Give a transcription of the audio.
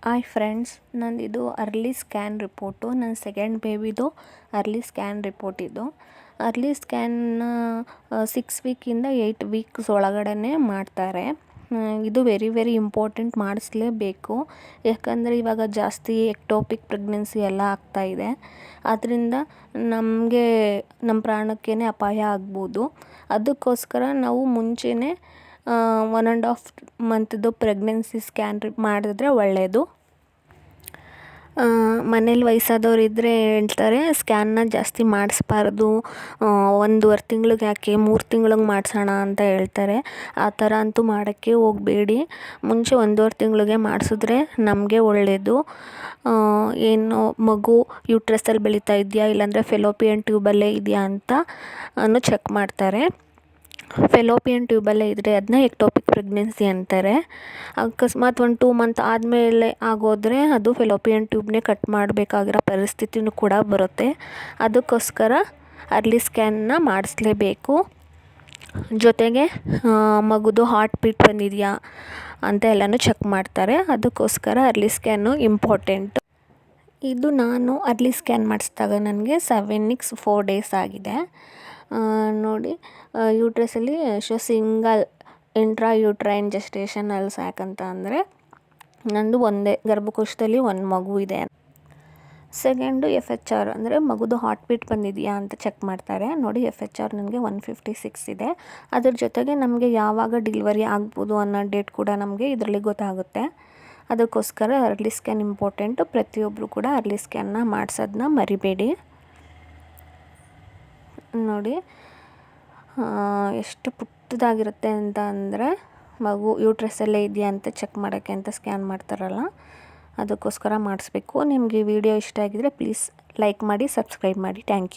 Hi friends, ನಂದಿದು early scan report. ನನ್ನ second ಬೇಬಿದು ಅರ್ಲಿ ಸ್ಕ್ಯಾನ್ ರಿಪೋರ್ಟ್ ಇದು. ಅರ್ಲಿ ಸ್ಕ್ಯಾನ್ನ 6 ವೀಕಿಂದ 8 ವೀಕ್ಸ್ ಒಳಗಡೆ ಮಾಡ್ತಾರೆ. ಇದು ವೆರಿ ಇಂಪಾರ್ಟೆಂಟ್, ಮಾಡಿಸ್ಲೇಬೇಕು. ಯಾಕಂದರೆ ಇವಾಗ ಜಾಸ್ತಿ ಎಕ್ಟೋಪಿಕ್ ಪ್ರೆಗ್ನೆನ್ಸಿ ಎಲ್ಲ ಆಗ್ತಾಯಿದೆ. ಅದರಿಂದ ನಮ್ಮ ಪ್ರಾಣಕ್ಕೇ ಅಪಾಯ ಆಗ್ಬೋದು. ಅದಕ್ಕೋಸ್ಕರ ನಾವು ಮುಂಚೆನೇ 1.5 ಮಂತ್ದು ಪ್ರೆಗ್ನೆನ್ಸಿ ಸ್ಕ್ಯಾನ್ ಮಾಡಿದ್ರೆ ಒಳ್ಳೆಯದು. ಮನೇಲಿ ವಯಸ್ಸಾದವ್ರು ಹೇಳ್ತಾರೆ ಸ್ಕ್ಯಾನ್ನ ಜಾಸ್ತಿ ಮಾಡಿಸ್ಬಾರ್ದು, 1.5 ತಿಂಗ್ಳಿಗೆ ಯಾಕೆ 3 ತಿಂಗ್ಳಿಗೆ ಮಾಡಿಸೋಣ ಅಂತ ಹೇಳ್ತಾರೆ. ಆ ಥರ ಅಂತೂ ಮಾಡೋಕ್ಕೆ ಹೋಗಬೇಡಿ. ಮುಂಚೆ 1.5 ತಿಂಗಳಿಗೆ ಮಾಡಿಸಿದ್ರೆ ನಮಗೆ ಒಳ್ಳೆಯದು. ಏನು ಮಗು ಯೂಟ್ರಸಲ್ಲಿ ಬೆಳೀತಾ ಇದೆಯಾ ಇಲ್ಲಾಂದರೆ ಫೆಲೋಪಿಯನ್ ಟ್ಯೂಬಲ್ಲೇ ಇದೆಯಾ ಅಂತ ಚೆಕ್ ಮಾಡ್ತಾರೆ. ಫೆಲೋಪಿಯನ್ ಟ್ಯೂಬಲ್ಲೇ ಇದ್ದರೆ ಅದನ್ನ ಎಕ್ಟೋಪಿಕ್ ಪ್ರೆಗ್ನೆನ್ಸಿ ಅಂತಾರೆ. ಅಕಸ್ಮಾತ್ 1-2 ಮಂತ್ ಆದಮೇಲೆ ಆಗೋದ್ರೆ ಅದು ಫೆಲೋಪಿಯನ್ ಟ್ಯೂಬ್ನೇ ಕಟ್ ಮಾಡಬೇಕಾಗಿರೋ ಪರಿಸ್ಥಿತಿನೂ ಕೂಡ ಬರುತ್ತೆ. ಅದಕ್ಕೋಸ್ಕರ ಅರ್ಲಿ ಸ್ಕ್ಯಾನ್ನ ಮಾಡಿಸ್ಲೇಬೇಕು. ಜೊತೆಗೆ ಮಗುದು ಹಾರ್ಟ್ ಬೀಟ್ ಬಂದಿದೆಯಾ ಅಂತ ಎಲ್ಲನೂ ಚೆಕ್ ಮಾಡ್ತಾರೆ. ಅದಕ್ಕೋಸ್ಕರ ಅರ್ಲಿ ಸ್ಕ್ಯಾನು ಇಂಪಾರ್ಟೆಂಟು. ಇದು ನಾನು ಅರ್ಲಿ ಸ್ಕ್ಯಾನ್ ಮಾಡಿಸಿದಾಗ ನನಗೆ 7 weeks 4 days ಆಗಿದೆ. ನೋಡಿ, ಯೂಟ್ರಸಲ್ಲಿ ಸಿಂಗಲ್ ಇಂಟ್ರಾ-ಯೂಟ್ರೈನ್ ಜೆಸ್ಟೇಷನಲ್ ಸ್ಯಾಕ್ ಅಂತ ಅಂದರೆ ನಂದು ಒಂದೇ ಗರ್ಭಕೋಶದಲ್ಲಿ ಒಂದು ಮಗು ಇದೆ. ಸೆಕೆಂಡು FHR ಅಂದರೆ ಮಗುದು ಹಾರ್ಟ್ ಬೀಟ್ ಬಂದಿದೆಯಾ ಅಂತ ಚೆಕ್ ಮಾಡ್ತಾರೆ. ನೋಡಿ, FHR ನನಗೆ 156 ಇದೆ. ಅದ್ರ ಜೊತೆಗೆ ನಮಗೆ ಯಾವಾಗ ಡೆಲಿವರಿ ಆಗ್ಬೋದು ಅನ್ನೋ ಡೇಟ್ ಕೂಡ ನಮಗೆ ಇದರಲ್ಲಿ ಗೊತ್ತಾಗುತ್ತೆ. ಅದಕ್ಕೋಸ್ಕರ ಅರ್ಲಿ ಸ್ಕ್ಯಾನ್ ಇಂಪಾರ್ಟೆಂಟು. ಪ್ರತಿಯೊಬ್ಬರು ಕೂಡ ಅರ್ಲಿ ಸ್ಕ್ಯಾನ್ನ ಮಾಡಿಸೋದನ್ನ ಮರಿಬೇಡಿ. ನೋಡಿ, ಎಷ್ಟು ಪುಟ್ಟದಾಗಿರುತ್ತೆ ಅಂತ ಅಂದರೆ ಮಗು ಯೂಟ್ರಸಲ್ಲೇ ಇದೆಯಾ ಅಂತ ಚೆಕ್ ಮಾಡೋಕ್ಕೆ ಅಂತ ಸ್ಕ್ಯಾನ್ ಮಾಡ್ತಾರಲ್ಲ, ಅದಕ್ಕೋಸ್ಕರ ಮಾಡಿಸ್ಬೇಕು. ನಿಮಗೆ ಈ ವಿಡಿಯೋ ಇಷ್ಟ ಆಗಿದರೆ ಪ್ಲೀಸ್ ಲೈಕ್ ಮಾಡಿ, ಸಬ್ಸ್ಕ್ರೈಬ್ ಮಾಡಿ. Thank you.